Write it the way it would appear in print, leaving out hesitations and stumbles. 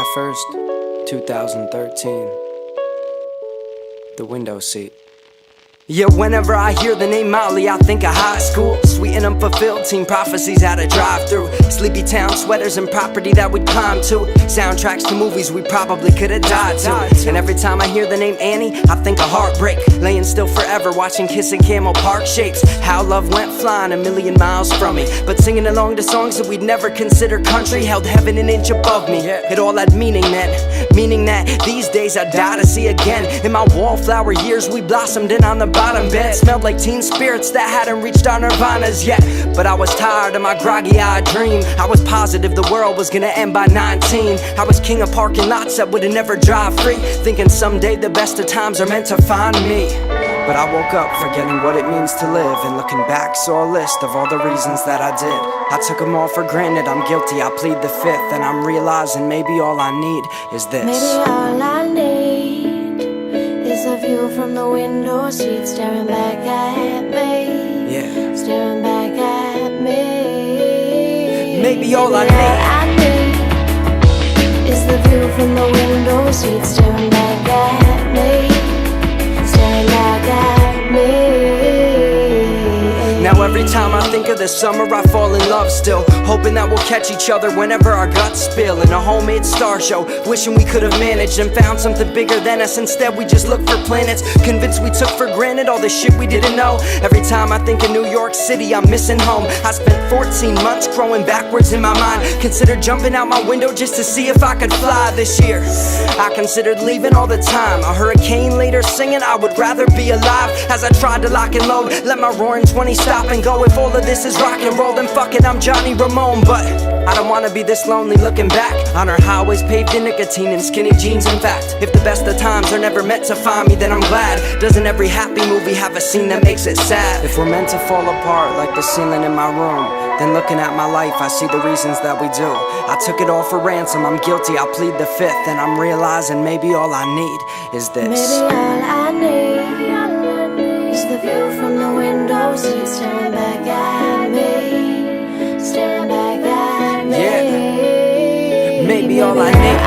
July 1st, 2013. The window seat. Yeah, whenever I hear the name Molly, I think of high school. Sweet and unfulfilled teen prophecies at a drive-thru. Sleepy town sweaters and property that we'd climb to. Soundtracks to movies we probably could've died to. And every time I hear the name Annie, I think of heartbreak. Laying still forever, watching Kissing Camel Park shapes. How love went flying a million miles from me. But singing along to songs that we'd never consider country held heaven an inch above me. It all had meaning then. Meaning that these days I'd die to see again. In my wallflower years we blossomed in on the bottom bed. Smelled like teen spirits that hadn't reached our nirvanas yet. But I was tired of my groggy-eyed dream. I was positive the world was gonna end by 19. I was king of parking lots that would've never drive free, thinking someday the best of times are meant to find me. But I woke up forgetting what it means to live, and looking back saw a list of all the reasons that I did. I took them all for granted, I'm guilty, I plead the fifth. And I'm realizing maybe all I need is this. Maybe all I need is a view from the window seat, staring back at me. Yeah. Staring back at me. Maybe all I need is the view from the window seat, staring back at me. Staring back at me. Now every time I think of the summer I fall in love still, hoping that we'll catch each other whenever our guts spill. In a homemade star show, wishing we could have managed and found something bigger than us. Instead we just look for planets, convinced we took for granted all the shit we didn't know. Every time I think of New York City I'm missing home. I spent 14 months growing backwards in my mind. Considered jumping out my window just to see if I could fly this year. I considered leaving all the time. A hurricane later singing I would rather be alive. As I tried to lock and load, let my roaring 20 stop and go. If all of this is rock and roll, then fuck it, I'm Johnny Ramone. But I don't wanna be this lonely looking back on our highways paved in nicotine and skinny jeans. In fact, if the best of times are never meant to find me, then I'm glad. Doesn't every happy movie have a scene that makes it sad? If we're meant to fall apart like the ceiling in my room, then looking at my life I see the reasons that we do. I took it all for ransom, I'm guilty, I plead the fifth. And I'm realizing maybe all I need is this. Maybe all I need is the view from the window seat, staring back at me. Staring back at me. Yeah. Maybe all I need